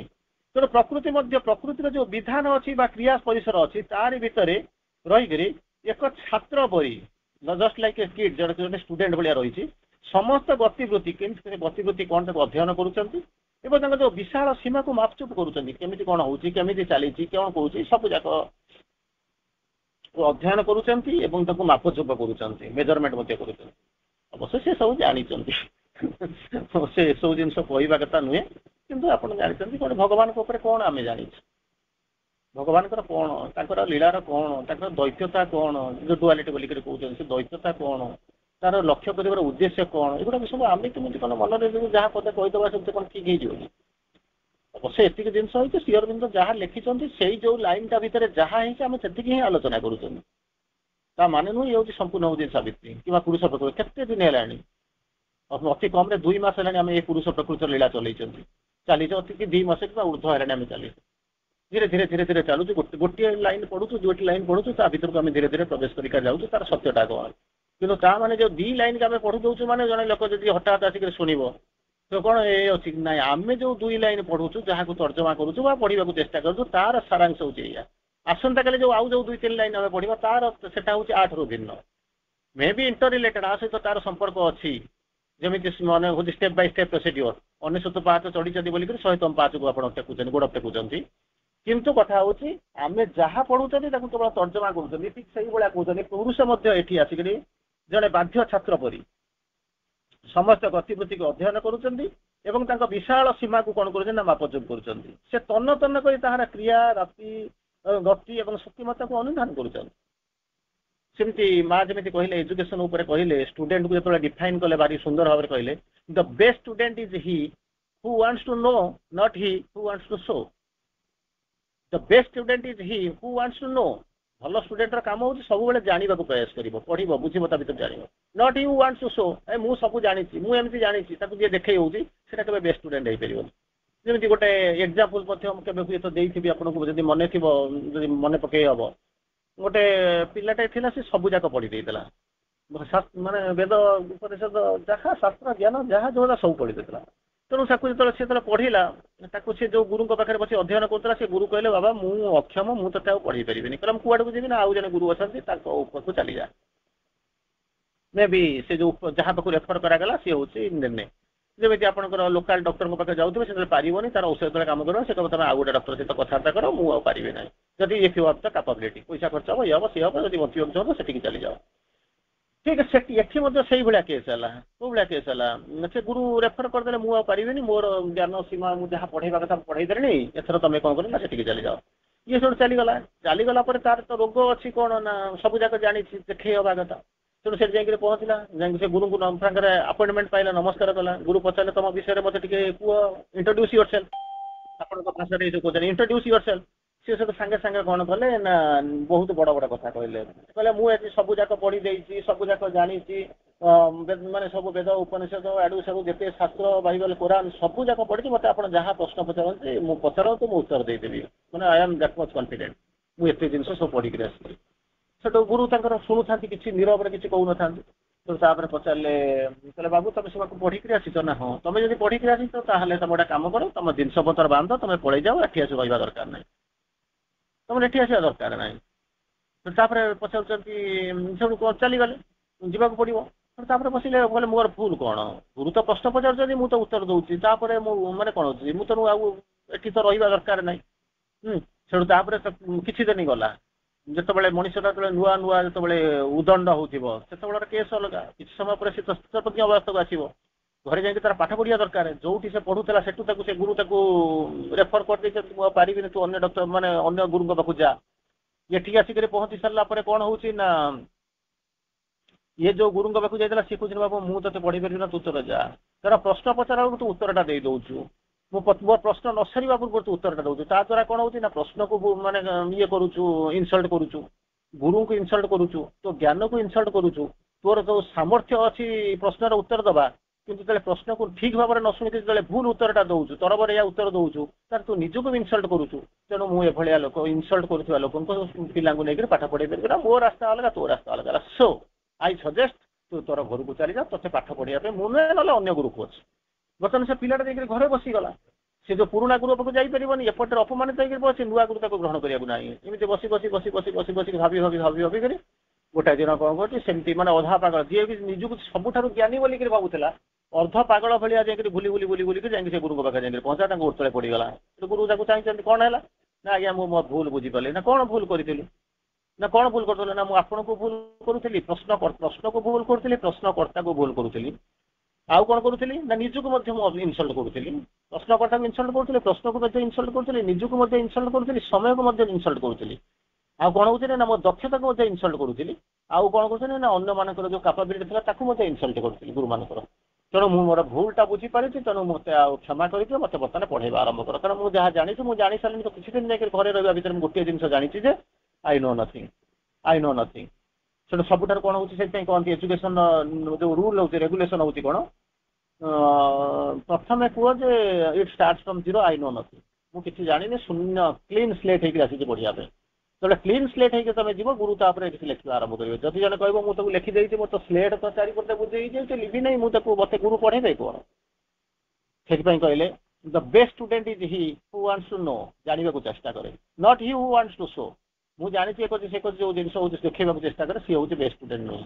तेणु प्रकृति प्रकृतिर जो विधान अच्छी क्रिया परिसर अच्छी तार भितर रहीकि ଏକ ଛାତ୍ର ପରି ଜଷ୍ଟ ଲାଇକ୍ ଏ କିଡ୍ ଜଣେ ଷ୍ଟୁଡେଣ୍ଟ ଭଳିଆ ରହିଛି ସମସ୍ତ ଗତିବୃତ୍ତି କେମିତି ଗତିବୃତ୍ତି କଣ ତାକୁ ଅଧ୍ୟୟନ କରୁଛନ୍ତି ଏବଂ ତାଙ୍କ ଯୋଉ ବିଶାଳ ସୀମାକୁ ମାପଚୁପ କରୁଛନ୍ତି କେମିତି କଣ ହଉଛି କେମିତି ଚାଲିଛି କଣ କହୁଛି ସବୁ ଯାକ ଅଧ୍ୟୟନ କରୁଛନ୍ତି ଏବଂ ତାକୁ ମାପଚୁପ କରୁଛନ୍ତି ମେଜରମେଣ୍ଟ ମଧ୍ୟ କରୁଛନ୍ତି ଅବଶ୍ୟ ସେ ସବୁ ଜାଣିଛନ୍ତି ସେ ଏସବୁ ଜିନିଷ କହିବା କଥା ନୁହେଁ କିନ୍ତୁ ଆପଣ ଜାଣିଛନ୍ତି କଣ ଭଗବାନଙ୍କ ଉପରେ କଣ ଆମେ ଜାଣିଛୁ ଭଗବାନଙ୍କର କଣ ତାଙ୍କର ଲୀଳାର କଣ ତାଙ୍କର ଦୈତ୍ୟତା କଣ ଯୋଉ ଡୁଆଲିଟି ବୋଲିକରି କହୁଛନ୍ତି ସେ ଦୈତ୍ୟତା କଣ ତାର ଲକ୍ଷ୍ୟ କରିବାର ଉଦ୍ଦେଶ୍ୟ କଣ ଏଗୁଡାକ ସବୁ ଆମେ କେମିତି କଣ ମନରେ ଯାହା ପଦେ କହିଦେବା ସେମିତି କଣ ଠିକ ହେଇଯିବ କି ଅବଶ୍ୟ ଏତିକି ଜିନିଷ ହେଇଛି ଶ୍ରୀ ଅରବିନ୍ଦ ଯାହା ଲେଖିଛନ୍ତି ସେଇ ଯୋଉ ଲାଇନଟା ଭିତରେ ଯାହା ହେଇଛି ଆମେ ସେତିକି ହିଁ ଆଲୋଚନା କରୁଛନ୍ତି ତା ମାନେ ନୁହେଁ ଇଏ ହଉଛି ସମ୍ପୂର୍ଣ୍ଣ ହଉଛି ସାବିତ୍ରୀ କିମ୍ବା ପୁରୁଷ ପ୍ରକୃତି କେତେ ଦିନ ହେଲାଣି ଅତି କମରେ 2 ମାସ ହେଲାଣି ଆମେ ଏ ପୁରୁଷ ପ୍ରକୃତିର ଲୀଳା ଚଲେଇଛନ୍ତି ଚାଲିଛି ଅତି 2 ମାସ କିମ୍ବା ଉର୍ଦ୍ଧ୍ୱ ହେଲାଣି ଆମେ ଚାଲିଛୁ ଧୀରେ ଧୀରେ ଧୀରେ ଧୀରେ ଚାଲୁଛୁ ଗୋଟିଏ ଲାଇନ ପଢୁଛୁ ଦୁଇଟି ଲାଇନ ପଢୁଛୁ ତା ଭିତରକୁ ଆମେ ଧୀରେ ଧୀରେ ପ୍ରବେଶ କରିକା ଯାଉଛୁ ତାର ସତ୍ୟଟା କଣ କିନ୍ତୁ ତା ମାନେ ଯୋଉ 2 ଲାଇନ ଆମେ ପଢୁ ଦଉଛୁ ମାନେ ଜଣେ ଲୋକ ଯଦି ହଠାତ୍ ଆସିକି ଶୁଣିବ ତ କଣ ଏ ଅଛି ନାଇଁ ଆମେ ଯୋଉ 2 ଲାଇନ ପଢୁଛୁ ଯାହାକୁ ତର୍ଜମା କରୁଛୁ ବା ପଢିବାକୁ ଚେଷ୍ଟା କରୁଛୁ ତାର ସାରାଂଶ ହଉଛି ଏଇଆ ଆସନ୍ତାକାଲି ଯୋଉ ଆଉ ଯୋଉ 2-3 ଲାଇନ ଆମେ ପଢିବା ତାର ସେଟା ହଉଛି ଆଠରୁ ଭିନ୍ନ ମେ ବି ଇଣ୍ଟର ରିଲେଟେଡ ଆ ସହିତ ତାର ସମ୍ପର୍କ ଅଛି ଯେମିତି ମାନେ ହଉଛି ଷ୍ଟେପ ବାଇ ଷ୍ଟେପ ପ୍ରୋସିଡିଓର 99 ପାହାଚ ଚଢିଛନ୍ତି ବୋଲିକରି 100ତମ ପାହାଚକୁ ଆପଣ ଟେକୁଛନ୍ତି ଗୋଡ ଟେକୁଛନ୍ତି କିନ୍ତୁ କଥା ହଉଛି ଆମେ ଯାହା ପଢୁଛନ୍ତି ତାକୁ କେବଳ ତର୍ଜମା କରୁଛନ୍ତି ଠିକ ସେଇଭଳିଆ କହୁଛନ୍ତି ପୁରୁଷ ମଧ୍ୟ ଏଠି ଆସିକରି ଜଣେ ବାଧ୍ୟ ଛାତ୍ର ପରି ସମସ୍ତ ଗତିବିଧିକୁ ଅଧ୍ୟୟନ କରୁଛନ୍ତି ଏବଂ ତାଙ୍କ ବିଶାଳ ସୀମାକୁ କଣ କରୁଛନ୍ତି ନା ମାପଚୁପ କରୁଛନ୍ତି ସେ ତନ୍ନ ତନ୍ନ କରି ତାହାର କ୍ରିୟା ରାତି ଗତି ଏବଂ ଶକ୍ତିମତ୍ତାକୁ ଅନୁଧ୍ୟାନ କରୁଛନ୍ତି ସେମିତି ମା ଯେମିତି କହିଲେ ଏଜୁକେସନ ଉପରେ କହିଲେ ଷ୍ଟୁଡେଣ୍ଟକୁ ଯେତେବେଳେ ଡିଫାଇନ କଲେ ଭାରି ସୁନ୍ଦର ଭାବରେ କହିଲେ the best student is he who wants to know not he who wants to show the best student is he who wants to know ଭଲ ଷ୍ଟୁଡେଣ୍ଟର କାମ ହଉଛି ସବୁବେଳେ ଜାଣିବାକୁ ପ୍ରୟାସ କରିବ ପଢିବ ବୁଝିବ ତା ଭିତରେ ଜାଣିବ not he who wants to show ମୁଁ ସବୁ ଜାଣିଛି ମୁଁ ଏମିତି ଜାଣିଛି ତାକୁ ଯିଏ ଦେଖେଇ ହଉଛି ସେଟା କେବେ ବେଷ୍ଟ ଷ୍ଟୁଡେଣ୍ଟ ହେଇପାରିବନି ଯେମିତି ଗୋଟେ ଏକ୍ଜାମ୍ପଲ ମଧ୍ୟ ମୁଁ କେବେ ହୁଏତ ଦେଇଥିବି ଆପଣଙ୍କୁ ଯଦି ମନେ ଥିବ ଯଦି ମନେ ପକେଇ ହବ ଗୋଟେ ପିଲାଟେ ଥିଲା ସେ ସବୁ ଯାକ ପଢି ଦେଇଥିଲା ମାନେ ବେଦ ଉପନିଷଦ ଯାହା ଶାସ୍ତ୍ର ଜ୍ଞାନ ଯାହା ଯୋଉଟା ସବୁ ପଢି ଦେଇଥିଲା ତେଣୁ ତାକୁ ଯେତେବେଳେ ପଢିଲା ତାକୁ ସେ ଯୋଉ ଗୁରୁଙ୍କ ପାଖରେ ବସି ଅଧ୍ୟୟନ କରୁଥିଲା ସେ ଗୁରୁ କହିଲେ ବାବା ମୁଁ ଅକ୍ଷମ ମୁଁ ତତେ ଆଉ ପଢେଇ ପାରିବିନି କହିଲା ମୁଁ କୁଆଡକୁ ଯିବି ନା ଆଉ ଜଣେ ଗୁରୁ ଅଛନ୍ତି ତାଙ୍କ ଉପରକୁ ଚାଲିଯା ମେ ବି ସେ ଯୋଉ ଯାହା ପାଖକୁ ରେଫର କରାଗଲା ସେ ହଉଛି ନିର୍ଣ୍ଣୟ ଯେମିତି ଆପଣଙ୍କର ଲୋକାଲ ଡକ୍ଟରଙ୍କ ପାଖରେ ଯାଉଥିବେ ସେତେବେଳେ ପାରିବନି ତାର ଔଷଧ ଯେତେବେଳେ କାମ କରିବ ସେ କହିବ ତମେ ଆଉ ଗୋଟେ ଡକ୍ଟର ସହିତ କଥାବାର୍ତ୍ତା କର ମୁଁ ଆଉ ପାରିବି ନାହିଁ ଯଦି if you have the capability ପଇସା ଖର୍ଚ୍ଚ ହବ ଇଏ ହବ ସିଏ ହବ ଯଦି ବଞ୍ଚିବାକୁ ଚାହୁଁଛ ସେଠିକି ଚାଲିଯାଅ ଠିକ ସେଠି ଏଠି ମଧ୍ୟ ସେଇଭଳିଆ କେସ୍ ହେଲା କୋଉ ଭଳିଆ କେସ୍ ହେଲା ସେ ଗୁରୁ ରେଫର କରିଦେଲେ ମୁଁ ଆଉ ପାରିବିନି ମୋର ଜ୍ଞାନ ସୀମା ମୁଁ ଯାହା ପଢେଇବା କଥା ପଢେଇ ଦେଲେଣି ଏଥର ତମେ କଣ କରିବ ନା ସେଠିକି ଚାଲିଯାଅ ଇଏ ସବୁ ଚାଲିଗଲା ପରେ ତାର ତ ରୋଗ ଅଛି କଣ ନା ସବୁ ଯାକ ଜାଣିଛି ଦେଖେଇ ହବା କଥା ତେଣୁ ସେଠି ଯାଇକି ପହଞ୍ଚିଲା ଯାଇକି ସେ ଗୁରୁଙ୍କୁ ସାଙ୍ଗରେ ଆପଏଣ୍ଟମେଣ୍ଟ ପାଇଲା ନମସ୍କାର କଲା ଗୁରୁ ପଚାରିଲେ ତମ ବିଷୟରେ ମତେ ଟିକେ କୁହ ଇଣ୍ଟ୍ରୋଡ୍ୟୁସ ୟୁରସେଲ୍ଫ ଆପଣଙ୍କ ଭାଷାରେ ଯୋଉ କହୁଛନ୍ତି ଇଣ୍ଟ୍ରୋଡ୍ୟୁସ ୟୁରସେଲ୍ଫ ସେ ସବୁ ସାଙ୍ଗେ ସାଙ୍ଗେ କଣ କଲେ ନା ବହୁତ ବଡ ବଡ କଥା କହିଲେ ମୁଁ ଏଠି ସବୁ ଯାକ ପଢି ଦେଇଛି ସବୁ ଯାକ ଜାଣିଛି ମାନେ ସବୁ ବେଦ ଉପନିଷଦ ଆଡୁ ସବୁ ଯେତେ ଶାସ୍ତ୍ର ବାଇବଲ କୋରାନ ସବୁ ଯାକ ପଢିଛି ମତେ ଆପଣ ଯାହା ପ୍ରଶ୍ନ ପଚାରନ୍ତି ମୁଁ ପଚାରନ୍ତୁ ମୁଁ ଉତ୍ତର ଦେଇଦେବି ମାନେ I am that much confident ମୁଁ ଏତେ ଜିନିଷ ସବୁ ପଢିକିରି ଆସିଛି ସେଠୁ ଗୁରୁ ତାଙ୍କର ଶୁଣୁଥାନ୍ତି କିଛି ନିରବରେ କିଛି କହୁନଥାନ୍ତି ତ ତାପରେ ପଚାରିଲେ କହିଲେ ବାବୁ ତମେ ସେବାକୁ ପଢିକିରି ଆସିଛ ନା ହଁ ତମେ ଯଦି ପଢିକିରି ଆସିଛ ତାହେଲେ ତମେ ଗୋଟେ କାମ କର ତମ ଜିନିଷ ପତ୍ର ବାନ୍ଧ ତମେ ପଳେଇ ଯାଅ ଏଠି ଆସି ରହିବା ଦରକାର ନାହିଁ ତମର ଏଠି ଆସିବା ଦରକାର ନାହିଁ ତାପରେ ପଚାରୁଛନ୍ତି ସେଠୁ କଣ ଚାଲିଗଲେ ଯିବାକୁ ପଡିବ ତାପରେ ବସିଲେ କହିଲେ ମୋର ଭୁଲ କଣ ଗୁରୁ ତ ପ୍ରଶ୍ନ ପଚାରୁଛନ୍ତି ମୁଁ ତ ଉତ୍ତର ଦଉଛି ତାପରେ ମୁଁ ମାନେ କଣ ହଉଛି ମୁଁ ତ ଆଉ ଏଠି ତ ରହିବା ଦରକାର ନାହିଁ ସେଠୁ ତାପରେ କିଛି ଦିନ ଗଲା ଯେତେବେଳେ ମଣିଷଟା ଯେତେବେଳେ ନୂଆ ନୂଆ ଯେତେବେଳେ ଉଦଣ୍ଡ ହଉଥିବ ସେତେବେଳେ କେସ୍ ଅଲଗା କିଛି ସମୟ ପରେ ସେ ସ୍ଥିତପ୍ରଜ୍ଞ ଅବସ୍ଥାକୁ ଆସିବ ଘରେ ଯାଇକି ତାର ପାଠ ପଢିବା ଦରକାର ଯୋଉଠି ସେ ପଢୁଥିଲା ସେଠୁ ତାକୁ ସେ ଗୁରୁ ତାକୁ ରେଫର କରିଦେଇଛନ୍ତି ମୁଁ ଆଉ ପାରିବିନି ତୁ ଅନ୍ୟ ଡକ୍ଟର ମାନେ ଅନ୍ୟ ଗୁରୁଙ୍କ ପାଖକୁ ଯା ଏଠିକି ଆସିକରି ପହଞ୍ଚି ସାରିଲା ପରେ କଣ ହଉଛି ନା ଇଏ ଯୋଉ ଗୁରୁଙ୍କ ପାଖକୁ ଯାଇଥିଲା ସିଏ କହୁଛନ୍ତି ବାବୁ ମୁଁ ତତେ ପଢି ପାରିବି ନା ତୁ ତୋର ଯା ତାର ପ୍ରଶ୍ନ ପଚାର ବେଳକୁ ତୁ ଉତ୍ତରଟା ଦେଇ ଦଉଛୁ ମୋ ପ୍ରଶ୍ନ ନ ସାରିବା ପୂର୍ବରୁ ତୁ ଉତ୍ତରଟା ଦଉଛୁ ତା ଦ୍ୱାରା କଣ ହଉଛି ନା ପ୍ରଶ୍ନକୁ ମାନେ ଇଏ କରୁଛୁ ଇନସଲ୍ଟ କରୁଛୁ ଗୁରୁଙ୍କୁ ଇନସଲ୍ଟ କରୁଛୁ ତୋ ଜ୍ଞାନକୁ ଇନସଲ୍ଟ କରୁଛୁ ତୋର ଯୋଉ ସାମର୍ଥ୍ୟ ଅଛି ପ୍ରଶ୍ନର ଉତ୍ତର ଦବା କିନ୍ତୁ ଯେତେବେଳେ ପ୍ରଶ୍ନକୁ ଠିକ ଭାବରେ ନ ଶୁଣିକି ଯେତେବେଳେ ଭୁଲ ଉତ୍ତରଟା ଦଉଛୁ ତରବର ଏହା ଉତ୍ତର ଦଉଛୁ ତାହେଲେ ତୁ ନିଜକୁ ବି ଇନସଲ୍ଟ କରୁଛୁ ତେଣୁ ମୁଁ ଏଭଳିଆ ଲୋକ ଇନସଲ୍ଟ କରୁଥିବା ଲୋକଙ୍କ ପିଲାଙ୍କୁ ନେଇକରି ପାଠ ପଢେଇ ପାରିବି ନା ମୋ ରାସ୍ତା ଅଲଗା ତୋ ରାସ୍ତା ଅଲଗା ସୋ ଆଇ ସଜେଷ୍ଟ ତୁ ତୋର ଘରକୁ ଚାଲିଯା ତୋତେ ପାଠ ପଢିବା ପାଇଁ ମୁଁ ନୁହେଁ ନହେଲେ ଅନ୍ୟ ଗୁରୁକୁ ଅଛି ବର୍ତ୍ତମାନ ସେ ପିଲାଟା ଯାଇକରି ଘରେ ବସିଗଲା ସେ ଯୋଉ ପୁରୁଣା ଗୁରୁ ପାଖକୁ ଯାଇପାରିବନି ଏପଟରେ ଅପମାନିତ ହେଇକରି ବସି ନୂଆ ଗୁରୁ ତାକୁ ଗ୍ରହଣ କରିବାକୁ ନାହିଁ ଏମିତି ବସି କରି गोटाए दिन कौन करमती माने अधा पागल जी भी निजुक सबुठ ज्ञानी बोलिक भावुला अर्ध पागल भाया जाकर बुली बुली बुली बुलिक जाए गुरु पाखे जाकर पहुंचा गोड़ तले पड़गला गुरु ताको चाहिए कौन है ना आज्ञा मो भूल बुझीपारे ना कौन भूल करी ना कौन भूल करूँ ना मुझे भूल करूली प्रश्न को भूल करूँ प्रश्नकर्ता को भूल करूली आउ कौन करूली ना निजुक इनसल्ट करूली प्रश्नकर्ता को इनसल्ट करूली प्रश्न को इनसल्ट करूली निजुक इनसल्ट करूली समय को इनसल्ट करूली आउ कौन होती ना मो दक्षता को इनसल्ट करूली आउ कौन करूँ ना अन्य मानकर जो कैपेबिलिटी था इनसल्ट करूली गुरु मानकर तेणु मु मोर भूलटा बुझीपारी तेणु मत क्षमा करके मत बर्तमान पढ़ेगा आरंभ कर कारण मुझे जहाँ जानी मुझे जानी सारे तो किसी दिन जाकर घरे रहा भर गोटे जिन जानी आई नो नथिंग तेणु सबुठ कौन हो कहते एजुकेशन जो रूल हो रेगुलेशन हूँ कौन प्रथम कह जे it starts from zero I know nothing मुझे जानी शून्य क्लीन स्लेट होकर आसी पढ़िया जो क्लीन स्लेट होकर तुम जीव गुरु तापर लिखा आरंभ करेंगे जब जन कह मुझे लिखिदे मो तो स्लेट तो चारिपटे बुझे लिखी नहीं मुझे मत गुरु पढ़े कौन से कहले the best student is he who wants to know जानवा चेष्टा करे not he who wants to show मुझे जानी से जो जिन देखा चेष्टा करे सी हूँ बेस्ट स्टूडेंट नुहे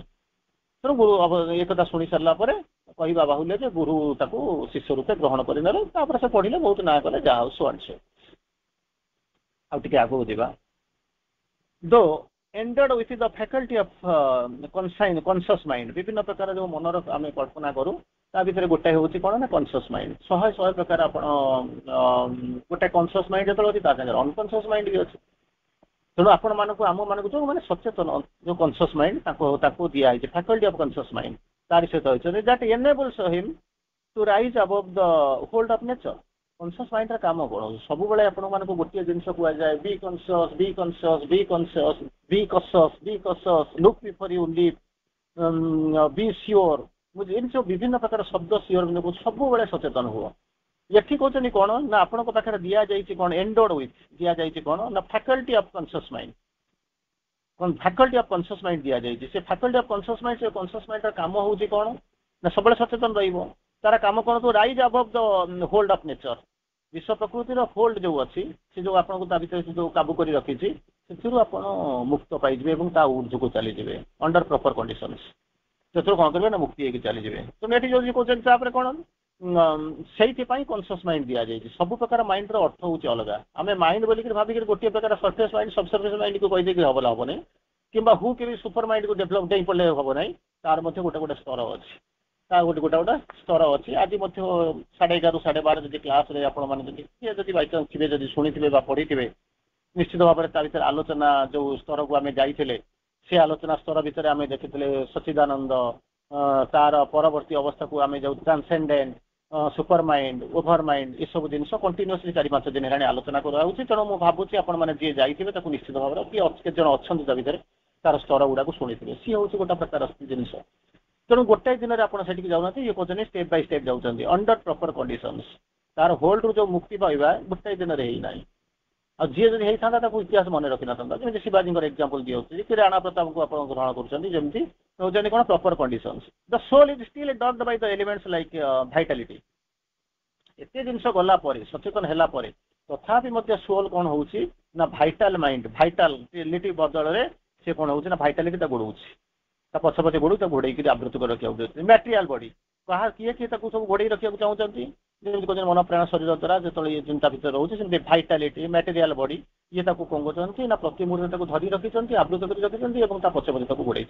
तेणु गुरु एक शुणी सारा कहवा बाहुल्य जे गुरु ताको शिष्य रूपे ग्रहण कर से पढ़े बहुत ना कले जहाँ सो एंड सो आगे आगू जावा दो ended with the faculty of conscious mind विभिन्न प्रकार जो मनर आम कल्पना करूँ ता भीतर गोटे हूँ कौन ना कॉन्शियस माइंड शहे प्रकार आप गोटे कॉन्शियस माइंड जो अच्छी अनकॉन्शियस माइंड भी अच्छी तेणु आपण मानक आम मानक जो मैंने सचेतन जो कॉन्शियस माइंड दिखाई फैकल्टी ऑफ कॉन्शियस माइंड तारी सहित that enables him to rise above the hold of nature conscious mind काम कौन सब बड़े आप गोटे जिन कहुए be conscious be conscious be conscious be cautious be cautious look before you leap be sure मुझे इन सब विभिन्न प्रकार शब्द श्योर सब बड़े सचेतन हुआ ये कहते कौन ना आपण पाखे दि जाइए कौन एंडोड विथ दि जाइए कौन ना फैकल्टी ऑफ कॉन्शियस माइंड कौन फैकल्टी ऑफ कॉन्शियस माइंड दि जाइए से फैकल्टी ऑफ कॉन्शियस माइंड से कॉन्शियस माइंड काम हूँ कौन ना सब सचेतन तार काम कौन तो rise above the hold of nature विश्व प्रकृतिर होल्ड जो अच्छी से जो आपको जो काबू कर रखी से मुक्त पाइबे ऊर्ध्व को चलीजे अंडर प्रॉपर कंडीशंस से कौन करेंगे ना मुक्ति होगी चलीजे तो ये जो कहते कौन से कॉन्शियस माइंड दि जाए सब प्रकार माइंड अर्थ हूँ अलग आम माइंड बोलिक भाविक गोटे प्रकार सरफेस माइंड सबसरफेस माइंड को कहीदे हम हम नहीं कि हु के सुपर माइंड को डेभलप नहीं पड़े हम ना तार गोटे गोटे स्तर अच्छी गोटे गोटे गोटे स्तर अच्छी आज 11:30 12:30 जब क्लास आप बैचान्स थे जब शुणी पढ़ी थे निश्चित भाव में भर आलोचना जो स्तर को आम जाइए से आलोचना स्तर भितर आम देखी सच्चिदानंद तार परवर्ती अवस्था को आम जो transcendent super mind over mind ये सब जिन कंटिन्यूअसली 4-5 दिन है आलोचना कराऊँगी तेणु मुझे भावुँ आपने जी जाइए निश्चित भाव में कि जन अच्छा भितर तार स्तर गुड़ाक शुणी सी हूँ गोटे प्रकार जिन तेणु गोटे दिन में आप जाऊना ये कहते स्टेप बाय स्टेप जाऊँच अंडर प्रॉपर कंडीशंस तार होल्ड जो मुक्ति पाइबा गोटे दिन में ही आ जी जब होता था इतिहास मन रखी ना जमी शिवाजी एग्जांपल दिखाई कि राणा प्रताप को आप ग्रहण करमती होती कौन proper conditions the soul is still dogged by the elements like vitality एत जिन गला सचेतन है तथापि सोल कौन हो ना भाइटाल माइंड भाइटालिटी बदल में से कौन हो भाइटालिटी गोड़ पछ पचे गोड़ घोड़े आवृत कर रखा मैटेरियल बॉडी कहा किए किए सब घोड़े रखा चाहते जमी मन प्राण शरीर द्वारा जो ये चिंता भितर रोचे भाइटालिटी मैटेरियल बॉडी ये कौन कर ना प्रति मुहूर्त धरी रखी आवृत कर रखी पछ पचे घोड़े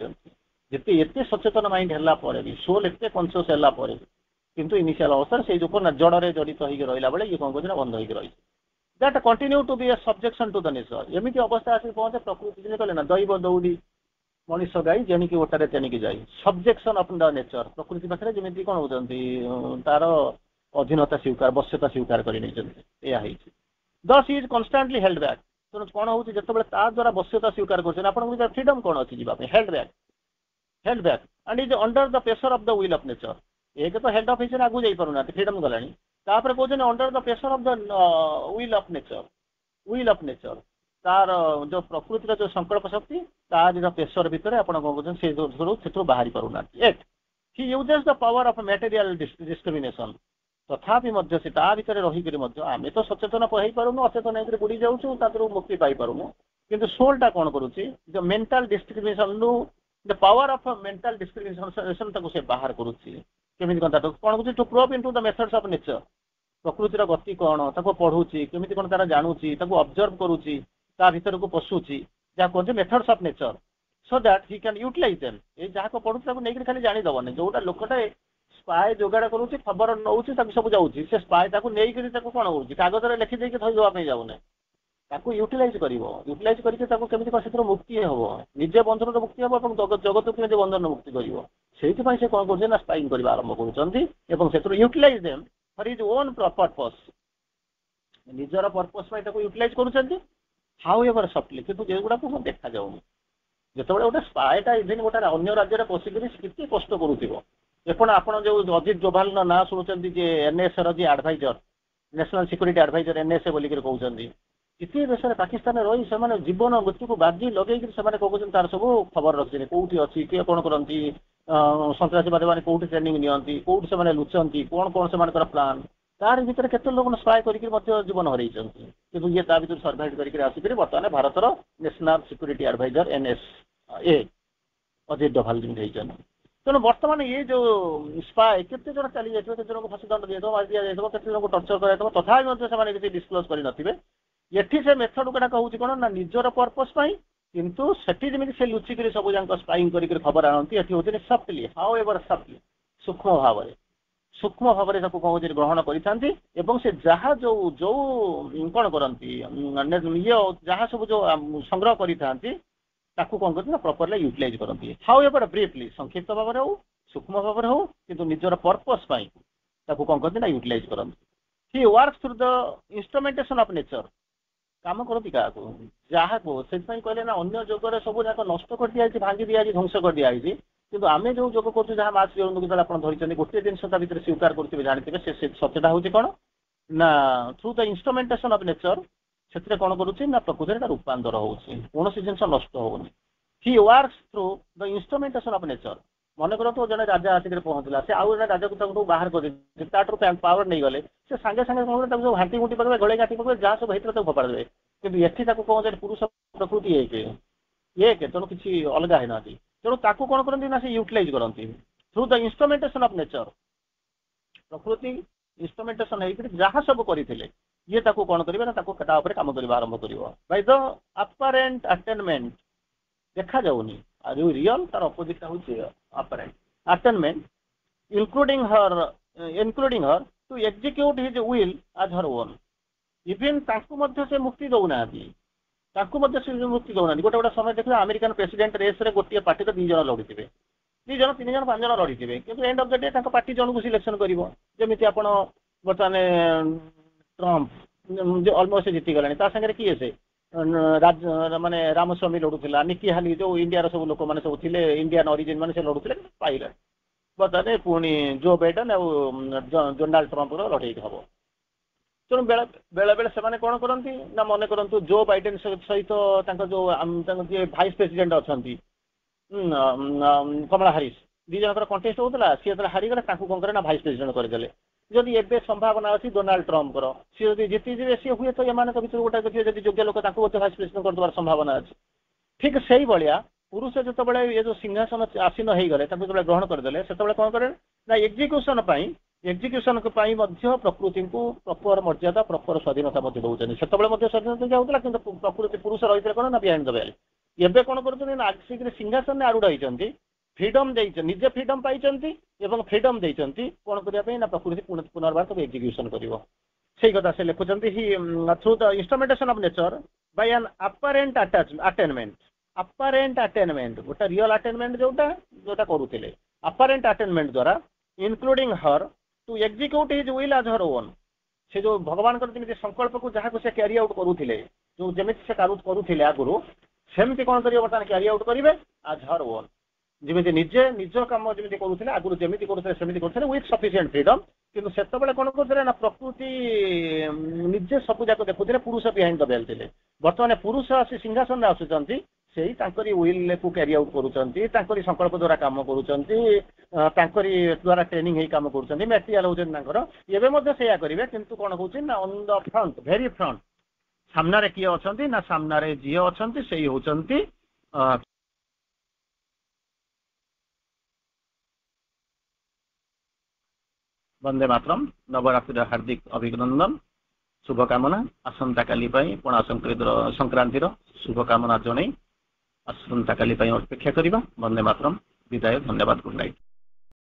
जिते एत सचेतन माइंड है भी सोल एत कनसीयस है किंतु इनिशियल अवस्था से जो जड़े जड़ित होकर रहा बेले ये कौन कर बंद होकर रही that continue to be a subjection to the nature एमती अवस्था आसिक पहुंचे प्रकृति कहले ना दैव दौड़ी मनीष गाई जेणिकी ओटारे तेणिकी जाई सब्जेक्शन ऑफ द नेचर प्रकृति पाखे जमी कौन होती तार अधीनता स्वीकार बश्यता स्वीकार कर दस इज कन्स्टांटली हेल्ड बैक तेणु कौन हो द्वारा बश्यता स्वीकार कर फ्रीडम कौन अच्छी जावाई held back and is under the pressure of the will of nature एक तो हेल्ड ऑफ होती आगू जाना फ्रीडम गलानी कहते under the pressure of the will of nature तार जो प्रकृतिर जो संकल्प शक्ति तार प्रेशर भितर आप बाहरी पारना yet he uses the power of material discrimination तथापि से भितर रहीकि आम तो सचेतन हो पारूँ अचेतन होकर बुड़ी जाऊँ मुक्ति पाई पारूँ किंतु सोलटा कौन करुच्ची जो मेंटल डिस्क्रिमिनेशन रु the power of mental discrimination ताको से बाहर करूची केमिति कोन ताको कोन कुछ to probe into the methods of nature प्रकृतिर गति कोन ताको पढुची केमिति कोन तारा जानूची ताको ऑब्जर्व करूची ता भीतर को पशुची जा कोन methods of nature so that he can utilize them ए जा को पढुची ताको नेकी खाली जानि दबने जोटा लोकटा स्पाय जोगाड़ करूची खबर नउची ताको सब जाउची से स्पाय ताको नेकी ताको कोन होउची कागज रे लिखि देके थई दवा पे जाउने ताको यूटिलाइज करिवो यूटिलाइज करके ताको केमिति कसितर मुक्ति हेबो निजे बंधनर मुक्ति हेबो ଏବଂ जगत को निजे बंधन मुक्ति करिवो सेहित पई से कोन करछे ना स्पाइंग करबा आरंभ करूचंती एवं सेतर utilize them for his own purpose निजर पर्पस पई ताको यूटिलाइज करूचंती हाउ एवर सॉफ्टली किंतु जे गुडा को देखा जाउनी जेतबेले गोटे स्पायटा इवन गोटे अन्य राज्य रे पसिकरी किती कष्ट करूथिबो एपण आपण जो अजित डोभाल ना सुनुचंती जे एनएस र जे adviser national security adviser NSA बोली के कहउचंती इति देश पाकिस्तान रही से जीवन मृत्यु को बाजी लगे कहते तार सब खबर रखते कौटी अच्छी किए कौन करती सन्तासवाद मैंने कौटी ट्रेनिंग नियंती कौटी से लुचंती कौन कौन से प्लान तार भीतर केते लोग स्पाय करके जीवन हरई कि ये ता भीतर सर्वाइव करके आसिक बर्तमान भारतर national security adviser NSA Ajit Doval जमी तेणु बर्तमान ये जो स्पाय केते जन चली जाइए केते जन को फांसी दंड दिया मार दिया जाए केते जन को टर्चर कर तथा से डिस्क्लोज कर एठी से मेथड गुड़ा कहूँ कौन ना निजर पर्पस किंतु सेठी जमी से लुचिक सब जाक स्पाइंग कर खबर आनती एठी होती सफ्टली हाउ एवर सफ्टली सूक्ष्म भाव में कहूँ ग्रहण कर से जहाँ जो जो कौन करती ये जहाँ सब जो संग्रह करा कौन करती प्रॉपर्ली यूटिलाइज करती हाउ एवर ब्रीफली संक्षिप्त भाव में हो सूक्ष्म भाव में हो कि निजर पर्पस कौन करती ना यूटिलाइज करती he works through the instrumentation of nature काम करती क्या जहाँ को कहले ना अन्य जोगर सब जाक नष्ट कर दिखाई भांगी दिखाई ध्वंस कर दिखाई किंतु आम जो जोग कर जहाँ मास जो आप धरते गोटे जिन भर स्वीकार करेंगे जानते से सत्यटा हूँ कौन ना through the instrumentation of nature से कौन करुच्ची ना प्रकृति रूपांतर कौन जिन नष्ट होनी he works through the instrumentation of nature मन कर जन राजा आसिक पहुँचला से आउ जन राजा को बाहर कर पावर नहीं गले से सांगे सांगे सब घाटी घुटी पकड़े गले घाटी पकड़े जहाँ सब होता फोपाड़ देवे कि एठी कौन पुरुष प्रकृति एक तेणु किसी अलग है ना तेणु ताकू कौन करती ना से यूटिलाइज करती through the instrumentation of nature प्रकृति इंस्ट्रुमेंटेशन है जहाँ सब करते ये कौन करेंगे ना काम करवा आरंभ कर बाय द अपरेंट अटेनमेंट देखा जाऊनी जो रियल तार अपोजिट हूँ apparent attainment including her to execute his will as her own even से मुक्ति दौना मुक्ति दौना गोटे गोटे समय देखिए अमेरिकन प्रेसिडेंट रेस रे गोटे पार्टी तो 2 जन लड़ीथे 2 जन 3 जन 5 जन लड़ीथे कि end of the day party जन को सिलेक्शन करमी आप बर्तमान ट्रंप अलमोस्ट जीति गला सागर किए से माने रामस्वामी लड़ूला निकी हाली जो इंडिया सब लोक मैंने सब थे इंडियन ओरिजिन मैंने लड़ूले पाइले बर्तमान पुणी जो बाइडेन डोनाल्ड ट्रंप लड़े हम तेणु बेले बेले से कौन करती ना मन करूँ जो बाइडेन सहित जो भाइस प्रेसिडेंट अच्छा कमला हारिस 2 जन कंटेस्ट होता सी जो हारीगले कौन करे ना भाइस प्रेसिडेंट करदे जदि एबे संभावना अच्छी डोनाल्ड ट्रंप सी जब जीतिजे सी हुए तो यहाँ भर गोटे देखिए योग्य लोक भाइस प्रेसिडेंट कर संभावना अच्छी ठीक से भाया पुरुष जो ये जो सिंहासन आसीन हो गले ग्रहण करदे से कौन करे ना एग्जीक्यूशन प्रकृति को प्रॉपर मर्यादा प्रॉपर स्वाधीनता दौरान से स्वाधीनता होता कि प्रकृति पुरुष रही कौन ना बिहाइंड द वेल एवं कौन कर सिंहासन में आरूढ़ होती फ्रीडम निजे फ्रीडम पाई फ्रीडम देती कौन करने ना प्रकृति पुनर्बार तक एग्जीक्यूशन कर कथा से लिखुं through the instrumentation of nature by an apparent attainment गोटे रियल अटेनमेंट जोटा जोटा करुले अपरेंट अटेनमेंट द्वारा including her to execute his will as her own से जो भगवान संकल्प को जहाँ को से कैरी आउट करुले जो जमी से करुले आगुरी सेमती कौन कर बर्तमान कैरी आउट करेंगे एज हर ओन जमी निजे निज कम जमी करुले आगुरी जमी करुले विथ सफिशिएंट फ्रीडम किंतु से कौन करते ना प्रकृति निजे सब जाक देखुले पुरुष बिहाइंड द बेल थे बर्तमान पुरुष आसी सिंहासन में आसुच्च से विल को कैरी आउट करुँच संकल्प द्वारा कम करुँच द्वारा ट्रेनिंग ही कम करुँच मेटेरियल होकर से करेंगे किंतु कौन कौन ना on the front very front सामने किए अच्छा ना सामने जी अच्छा से होती वंदे मातरम। नवरात्रि हार्दिक अभिनंदन शुभकामना आसंता काली पणा संक्रांतिर शुभकामना जन आसंता काली अपेक्षा करवा। वंदे मातरम। विदाय। धन्यवाद। Good night.